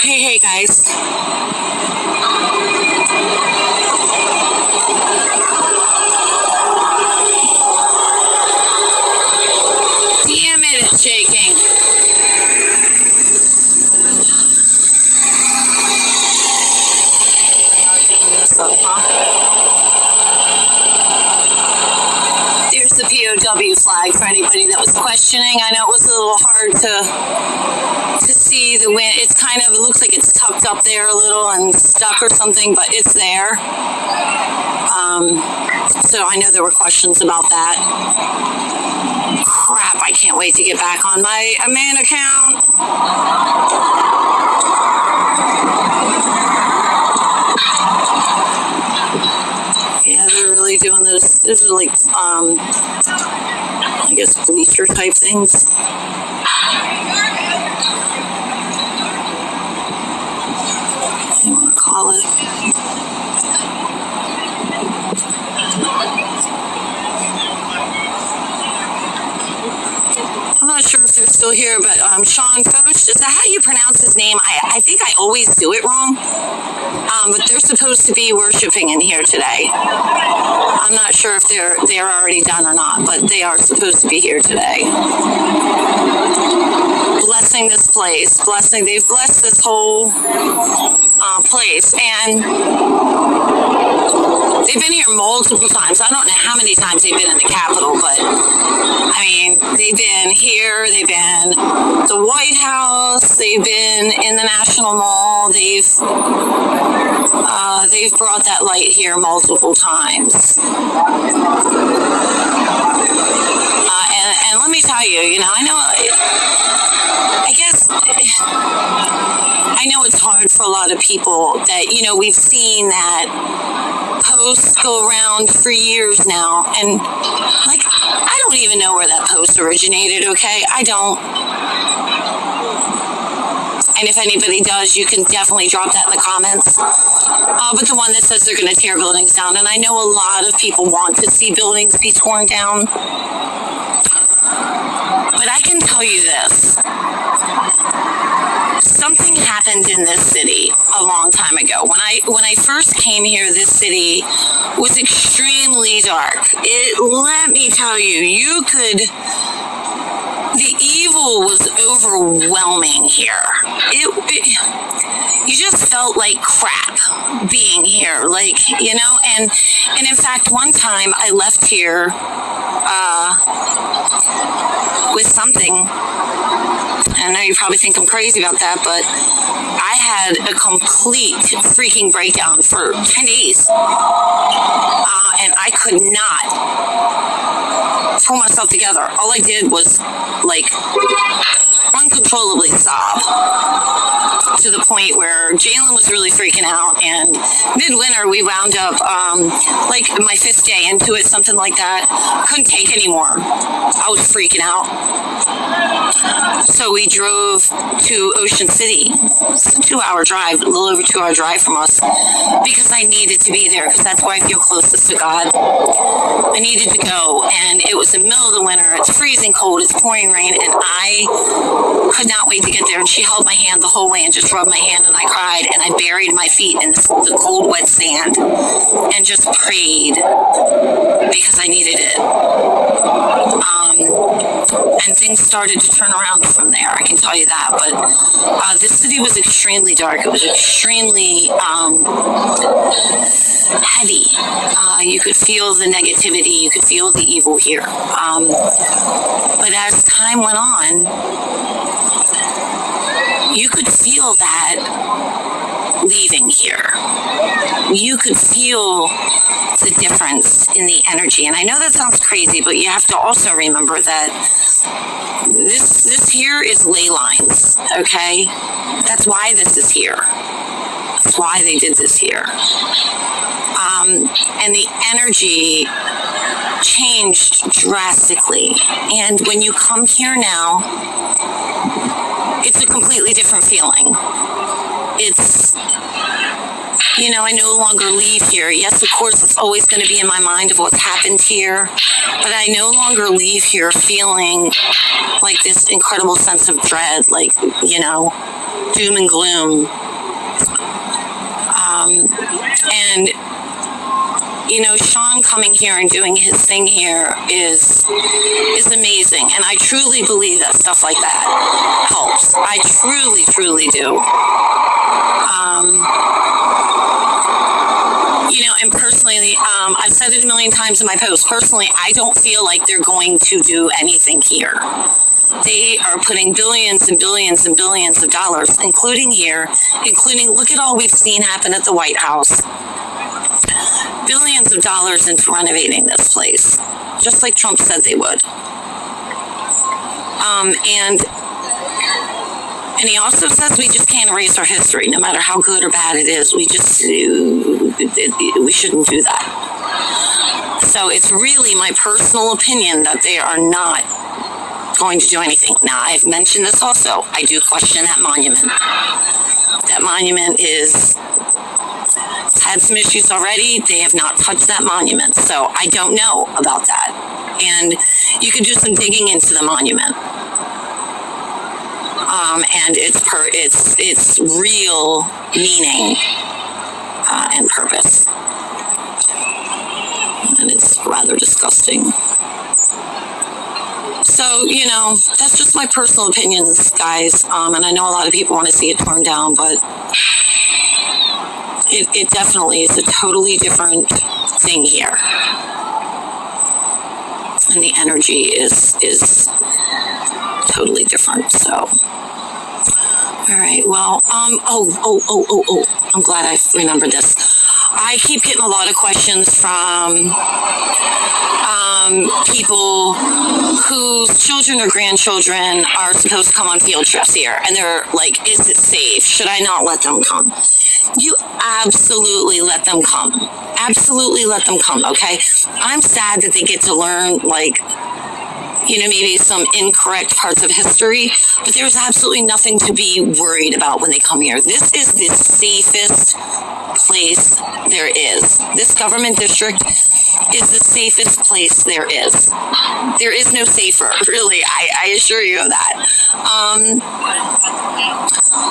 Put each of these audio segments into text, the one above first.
Hey guys. Damn it, it's shaking. There's the POW flag for anybody that was questioning. I know it was a little hard to see the wind. It's kind of, it looks like it's tucked up there a little and stuck or something, but it's there. So I know there were questions about that. Crap, I can't wait to get back on my main account. Yeah, they're really doing this. This is like, I guess, bleacher type things. What do you want to call it? I'm not sure if they're still here, but Sean Foch, is that how you pronounce his name? I think I always do it wrong. But they're supposed to be worshiping in here today. I'm not sure if they're already done or not, but they are supposed to be here today. Blessing this place, they've blessed this whole place, and they've been here multiple times. I don't know how many times they've been in the Capitol, but I mean, they've been here, they've been the White House, they've been in the National Mall, they've brought that light here multiple times. And let me tell you, I know it's hard for a lot of people that, we've seen that posts go around for years now. And, I don't even know where that post originated, okay? I don't. And if anybody does, you can definitely drop that in the comments. But the one that says they're going to tear buildings down, and I know a lot of people want to see buildings be torn down. But I can tell you this. Something happened in this city a long time ago. When I first came here, this city was extremely dark. Let me tell you, the evil was overwhelming here. You just felt like crap being here, and in fact, one time I left here with something. I know you probably think I'm crazy about that, but I had a complete freaking breakdown for 10 days. And I could not pull myself together. All I did was, uncontrollably sob to the point where Jalen was really freaking out. And midwinter, we wound up, my 5th day into it, something like that. Couldn't take anymore. I was freaking out. So we drove to Ocean City. It's a 2-hour drive, a little over 2-hour drive from us, because I needed to be there, because that's where I feel closest to God. I needed to go, and it was the middle of the winter. It's freezing cold. It's pouring rain, and I could not wait to get there. And she held my hand the whole way and just rubbed my hand, and I cried, and I buried my feet in the cold, wet sand and just prayed because I needed it. And things started to turn around from there, I can tell you that. But this city was extremely dark. It was extremely You could feel the negativity, you could feel the evil here. But as time went on, you could feel that leaving here. You could feel the difference in the energy. And I know that sounds crazy, but you have to also remember that this here is ley lines, okay? That's why this is here. That's why they did this here. And the energy changed drastically. And when you come here now, it's a completely different feeling. It's, I no longer leave here. Yes, of course, it's always going to be in my mind of what's happened here, but I no longer leave here feeling like this incredible sense of dread, like, doom and gloom. And Sean coming here and doing his thing here is amazing. And I truly believe that stuff like that helps. I truly, truly do. And personally, I've said it a million times in my posts. Personally, I don't feel like they're going to do anything here. They are putting billions and billions and billions of dollars, including here, look at all we've seen happen at the White House. Billions of dollars into renovating this place, just like Trump said they would. And he also says we just can't erase our history, no matter how good or bad it is. We shouldn't do that. So it's really my personal opinion that they are not going to do anything. Now, I've mentioned this also. I do question that monument. That monument had some issues already. They have not touched that monument. So I don't know about that. And you could do some digging into the monument. And its real meaning and purpose. And it's rather disgusting. So, that's just my personal opinions, guys. And I know a lot of people want to see it torn down, but it definitely is a totally different thing here. And the energy is totally different. So, all right. Well, I'm glad I remembered this. I keep getting a lot of questions from people whose children or grandchildren are supposed to come on field trips here. And they're like, is it safe? Should I not let them come? You absolutely let them come. Absolutely let them come, okay? I'm sad that they get to learn, maybe some incorrect parts of history, but there's absolutely nothing to be worried about when they come here. This is the safest place there is. This government district is the safest place there is. There is no safer, really. I assure you of that.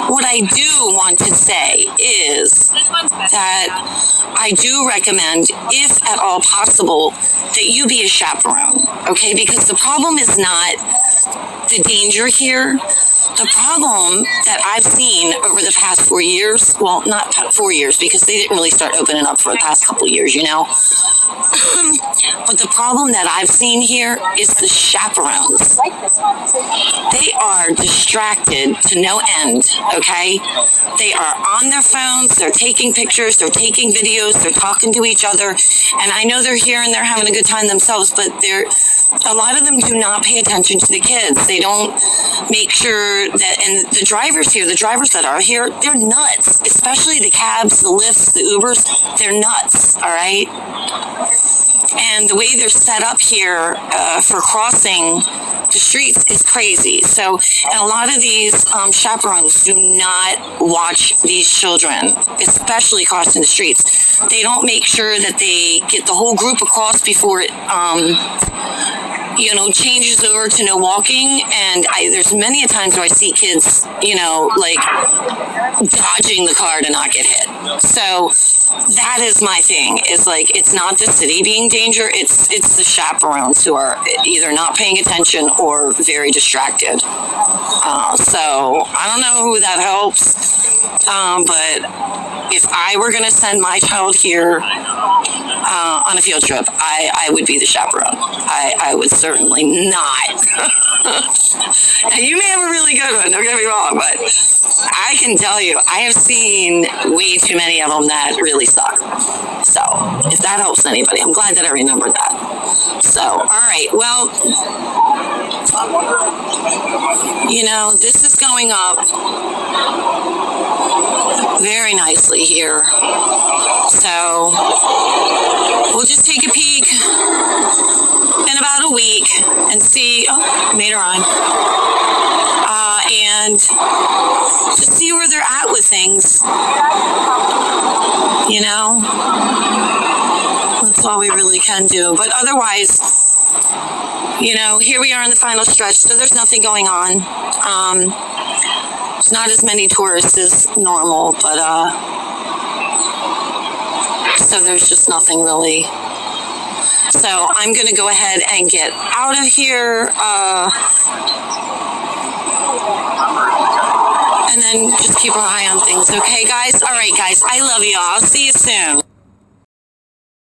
What I do want to say is that I do recommend, if at all possible, that you be a chaperone, okay? Because the problem is not the danger here. The problem that I've seen over the past 4 years, well, not 4 years, because they didn't really start opening up for the past couple of years, But the problem that I've seen here is the chaperones. They are distracted to no end, okay? They are on their phones, they're taking pictures, they're taking videos, they're talking to each other, and I know they're here and they're having a good time themselves, but a lot of them do not pay attention to the kids. They don't make sure that, and the drivers that are here, they're nuts, especially the cabs, the Lyfts, the Ubers, they're nuts, all right? And the way they're set up here for crossing the streets is crazy. So, and a lot of these chaperones do not watch these children, especially crossing the streets. They don't make sure that they get the whole group across before it changes over to no walking. And there's many a times where I see kids, dodging the car to not get hit. So that is my thing, is it's not the city being danger, it's the chaperones who are either not paying attention or very distracted. So I don't know who that helps, but if I were going to send my child here, on a field trip, I would be the chaperone. I would certainly not. Now, you may have a really good one, don't get me wrong, but I can tell you, I have seen way too many of them that really suck. So, if that helps anybody, I'm glad that I remembered that. So, all right, well, you know, this is going up very nicely here. So, we'll just take a peek in about a week and see. Oh, made her on. And just see where they're at with things. You know, that's all we really can do. But otherwise, you know, here we are in the final stretch, so there's nothing going on. There's not as many tourists as normal, but so there's just nothing really. So I'm going to go ahead and get out of here. And then just keep our eye on things, okay, guys? All right, guys, I love you all. I'll see you soon.